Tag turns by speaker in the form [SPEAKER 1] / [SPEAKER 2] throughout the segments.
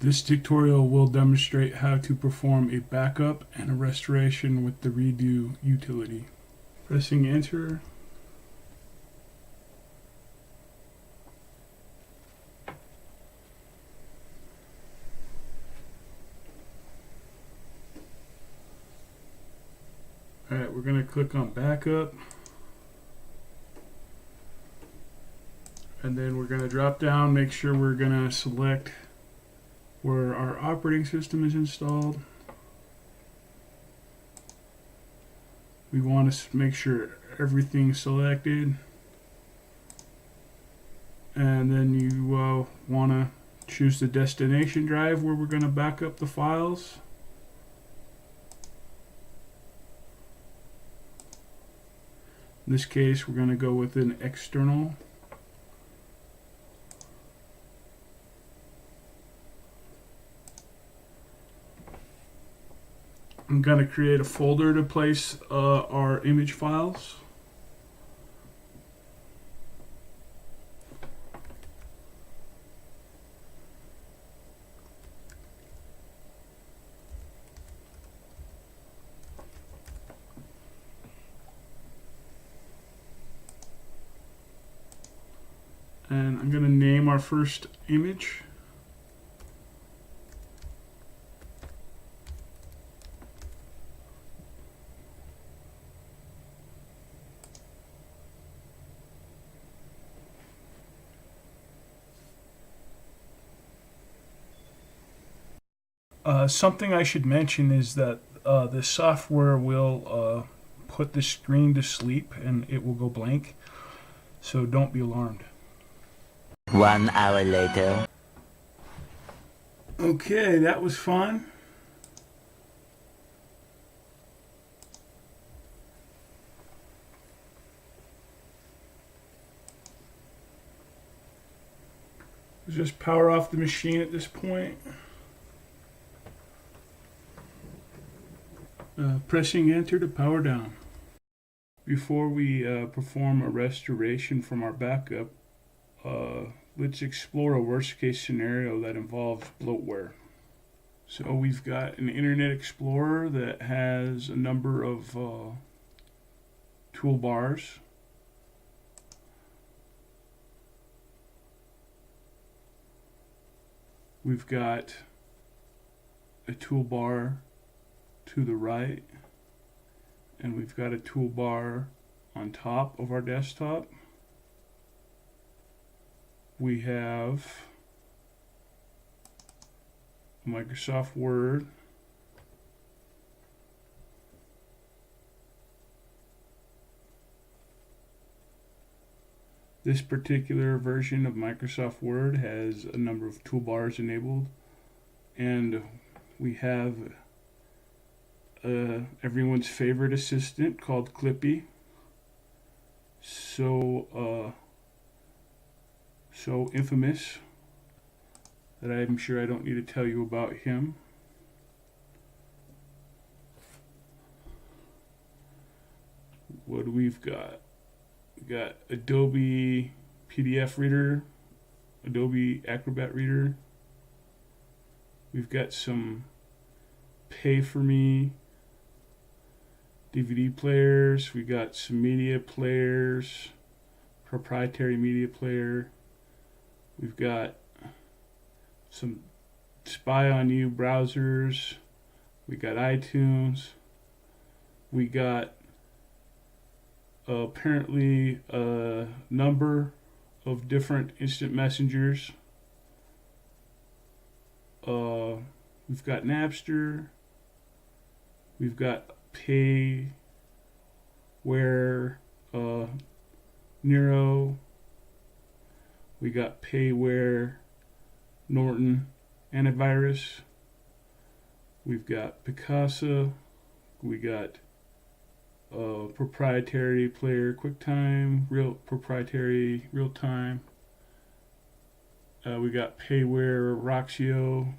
[SPEAKER 1] This tutorial will demonstrate how to perform a backup and a restoration with the Redo utility. Pressing enter. Alright, we're going to click on backup. And then we're going to drop down, make sure we're going to select where our operating system is installed. We want to make sure everything's selected. And then you want to choose the destination drive where we're going to back up the files. In this case, we're going to go with an external. I'm going to create a folder to place our image files. And I'm going to name our first image. Something I should mention is that the software will put the screen to sleep and it will go blank, so don't be alarmed.
[SPEAKER 2] 1 hour later.
[SPEAKER 1] Okay, that was fun. Just power off the machine at this point. Pressing enter to power down. Before we perform a restoration from our backup, let's explore a worst case scenario that involves bloatware. So we've got an Internet Explorer that has a number of toolbars. We've got a toolbar to the right, and we've got a toolbar on top of our desktop. We have Microsoft Word, this particular version of Microsoft Word has a number of toolbars enabled, and we have everyone's favorite assistant called Clippy. So infamous that I'm sure I don't need to tell you about him. What do we've got? We got Adobe PDF Reader, Adobe Acrobat Reader. We've got some Pay For Me DVD players. We got some media players, proprietary media player. We've got some Spy on You browsers. We got iTunes. We got apparently a number of different instant messengers. We've got Napster. We've got Payware, Nero. We got Payware, Norton Antivirus. We've got Picasa. We got proprietary player QuickTime, proprietary real time. We got Payware Roxio.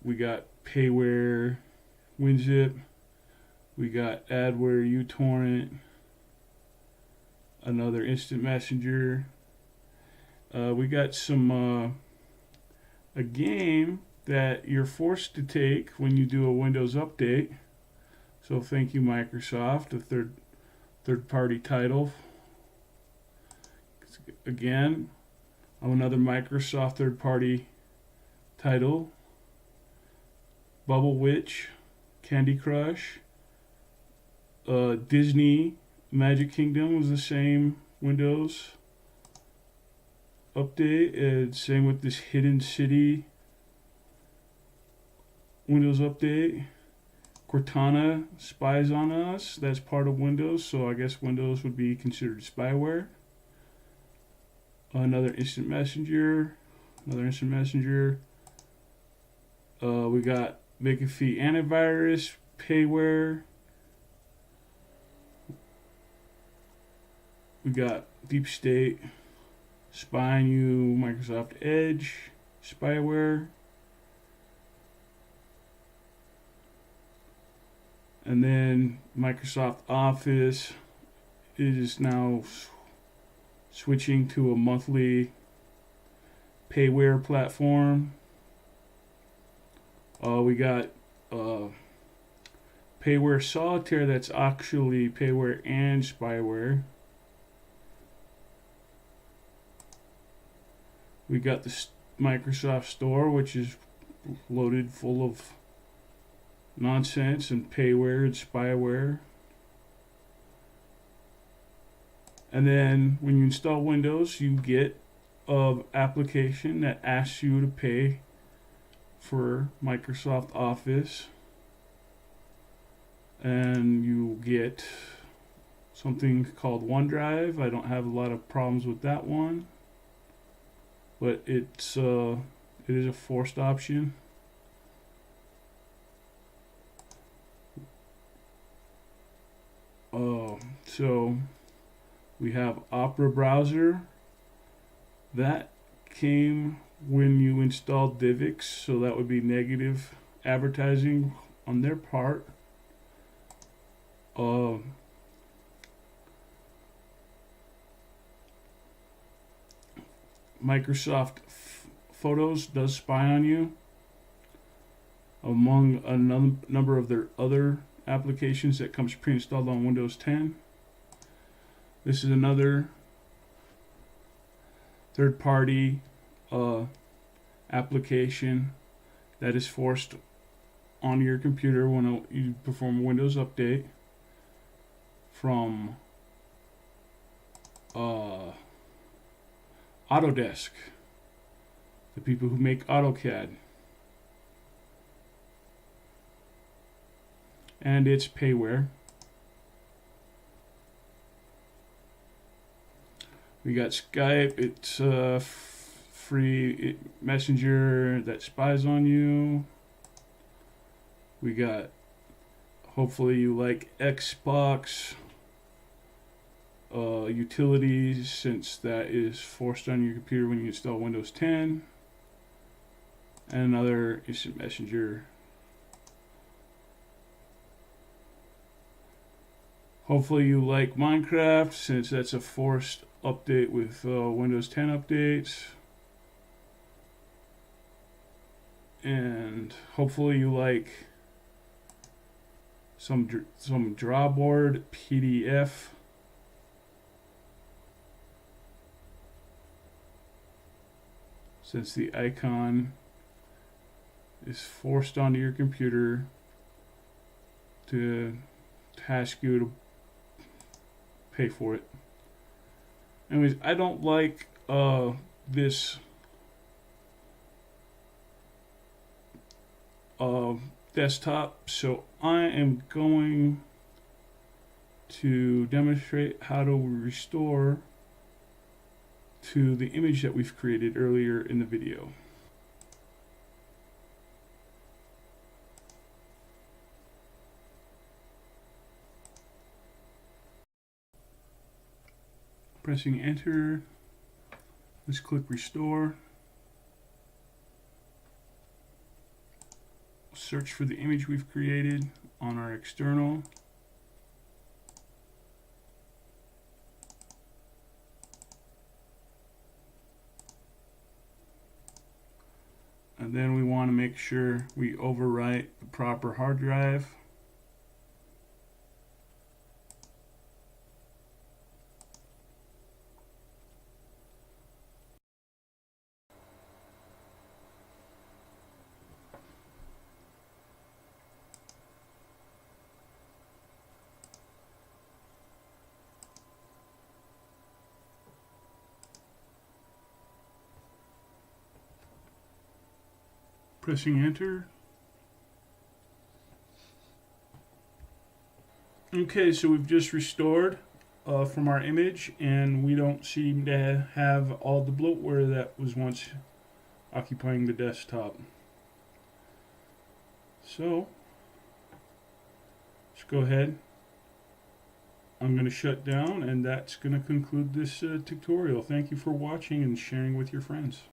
[SPEAKER 1] We got Payware WinZip. We got Adware uTorrent. Another instant messenger. We got some a game that you're forced to take when you do a Windows update. So thank you, Microsoft, a third party title. Again, another Microsoft third party title. Bubble Witch, Candy Crush, Disney Magic Kingdom was the same Windows update, and same with this Hidden City Windows update. Cortana Spies on Us, that's part of Windows, so I guess Windows would be considered spyware. Another instant messenger. We got McAfee antivirus, payware. We got Deep State, spy on you, Microsoft Edge, spyware. And then Microsoft Office is now switching to a monthly payware platform. We got payware solitaire, that's actually payware and spyware. We got the Microsoft Store, which is loaded full of nonsense and payware and spyware. And then when you install Windows, you get an application that asks you to pay for Microsoft Office, and you get something called OneDrive. I don't have a lot of problems with that one, but it is a forced option. So we have Opera browser that came when you installed DivX, so that would be negative advertising on their part. Microsoft Photos does spy on you among a number of their other applications that comes pre-installed on Windows 10. This is another third-party application that is forced on your computer when you perform a Windows update from Autodesk, the people who make AutoCAD. And it's payware. We got Skype, it's free messenger that spies on you. We got, hopefully you like Xbox utilities, since that is forced on your computer when you install Windows 10. And another instant messenger. Hopefully you like Minecraft, since that's a forced update with Windows 10 updates. And hopefully you like some drawboard PDF. Since the icon is forced onto your computer to ask you to pay for it. Anyways, I don't like this desktop, so I am going to demonstrate how to restore to the image that we've created earlier in the video. Pressing enter, let's click restore. Search for the image we've created on our external. Then we want to make sure we overwrite the proper hard drive. Pressing enter. Okay, so we've just restored from our image, and we don't seem to have all the bloatware that was once occupying the desktop. So let's go ahead. I'm going to shut down, and that's going to conclude this tutorial. Thank you for watching and sharing with your friends.